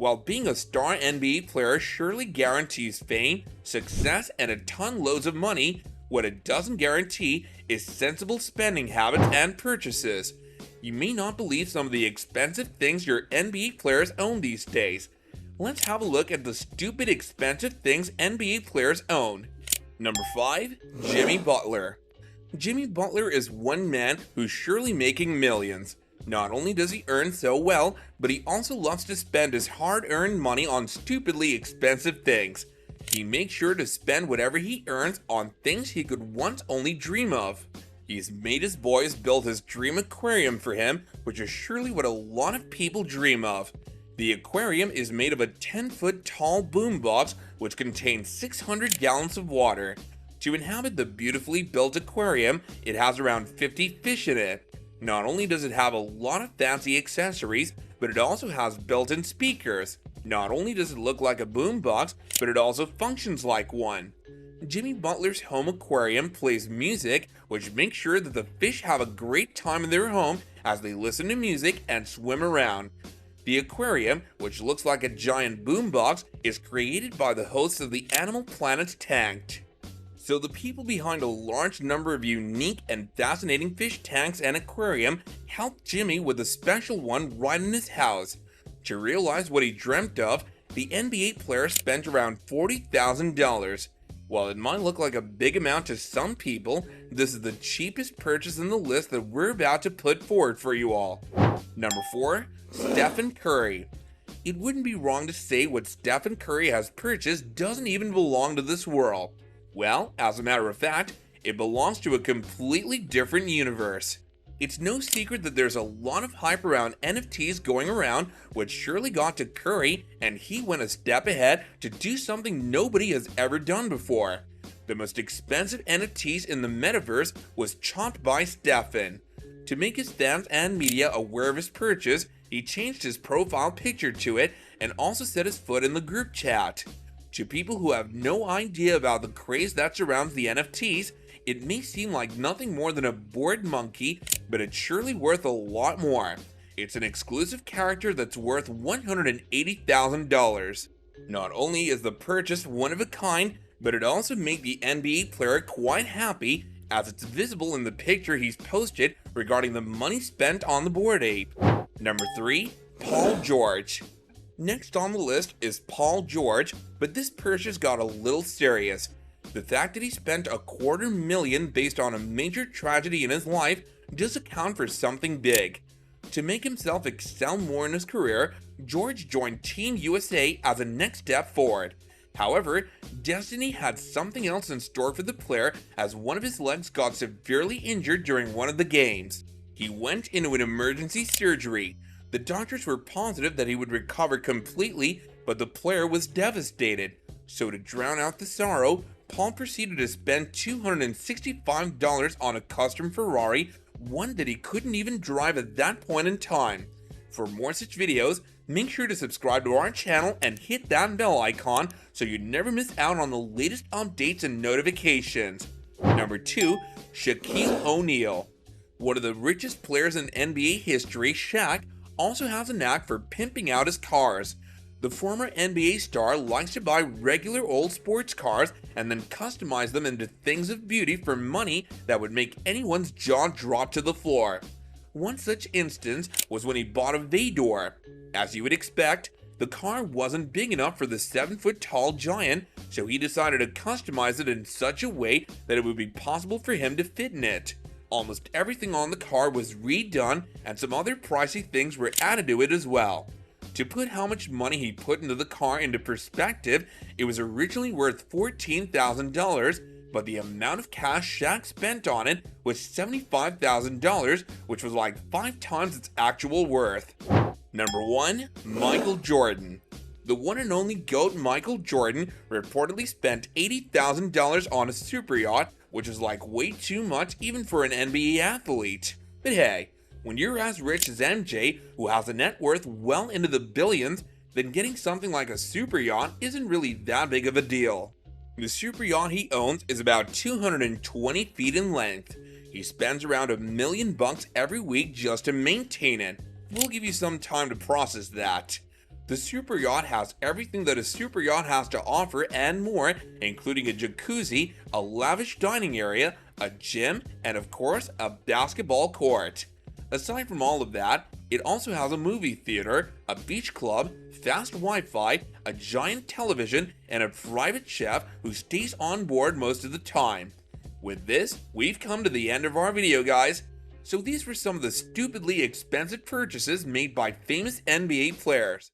While being a star NBA player surely guarantees fame, success, and a ton loads of money, what it doesn't guarantee is sensible spending habits and purchases. You may not believe some of the expensive things your NBA players own these days. Let's have a look at the stupid expensive things NBA players own. Number 5. Jimmy Butler. Jimmy Butler is one man who's surely making millions. Not only does he earn so well, but he also loves to spend his hard-earned money on stupidly expensive things. He makes sure to spend whatever he earns on things he could once only dream of. He's made his boys build his dream aquarium for him, which is surely what a lot of people dream of. The aquarium is made of a 10-foot tall boombox which contains 600 gallons of water. To inhabit the beautifully built aquarium, it has around 50 fish in it. Not only does it have a lot of fancy accessories, but it also has built-in speakers. Not only does it look like a boombox, but it also functions like one. Jimmy Butler's home aquarium plays music, which makes sure that the fish have a great time in their home as they listen to music and swim around. The aquarium, which looks like a giant boombox, is created by the hosts of the Animal Planet's Tanked. So the people behind a large number of unique and fascinating fish tanks and aquarium helped Jimmy with a special one right in his house. To realize what he dreamt of, the NBA player spent around $40,000. While it might look like a big amount to some people, this is the cheapest purchase in the list that we're about to put forward for you all. Number 4. Steph Curry. It wouldn't be wrong to say what Steph Curry has purchased doesn't even belong to this world. Well, as a matter of fact, it belongs to a completely different universe. It's no secret that there's a lot of hype around NFTs going around, which surely got to Curry, and he went a step ahead to do something nobody has ever done before. The most expensive NFTs in the metaverse was chopped by Stephen. To make his fans and media aware of his purchase, he changed his profile picture to it and also set his foot in the group chat. To people who have no idea about the craze that surrounds the NFTs, it may seem like nothing more than a bored monkey, but it's surely worth a lot more. It's an exclusive character that's worth $180,000. Not only is the purchase one of a kind, but it also made the NBA player quite happy, as it's visible in the picture he's posted regarding the money spent on the Bored Ape. Number 3. Paul George. Next on the list is Paul George, but this purchase got a little serious. The fact that he spent $250,000 based on a major tragedy in his life does account for something big. To make himself excel more in his career, George joined Team USA as a next step forward. However, destiny had something else in store for the player as one of his legs got severely injured during one of the games. He went into an emergency surgery. The doctors were positive that he would recover completely, but the player was devastated. So to drown out the sorrow, Paul proceeded to spend $265 on a custom Ferrari, one that he couldn't even drive at that point in time. For more such videos, make sure to subscribe to our channel and hit that bell icon so you never miss out on the latest updates and notifications. Number 2. Shaquille O'Neal. One of the richest players in NBA history, Shaq, also has a knack for pimping out his cars. The former NBA star likes to buy regular old sports cars and then customize them into things of beauty for money that would make anyone's jaw drop to the floor. One such instance was when he bought a Vador. As you would expect, the car wasn't big enough for the 7-foot tall giant, so he decided to customize it in such a way that it would be possible for him to fit in it. Almost everything on the car was redone, and some other pricey things were added to it as well. To put how much money he put into the car into perspective, it was originally worth $14,000, but the amount of cash Shaq spent on it was $75,000, which was like 5 times its actual worth. Number 1. Michael Jordan. The one and only GOAT Michael Jordan reportedly spent $80,000 on a super yacht, which is like way too much even for an NBA athlete. But hey, when you're as rich as MJ, who has a net worth well into the billions, then getting something like a super yacht isn't really that big of a deal. The super yacht he owns is about 220 feet in length. He spends around $1 million every week just to maintain it. We'll give you some time to process that. The super yacht has everything that a super yacht has to offer and more, including a jacuzzi, a lavish dining area, a gym, and of course, a basketball court. Aside from all of that, it also has a movie theater, a beach club, fast Wi-Fi, a giant television, and a private chef who stays on board most of the time. With this, we've come to the end of our video, guys. So these were some of the stupidly expensive purchases made by famous NBA players.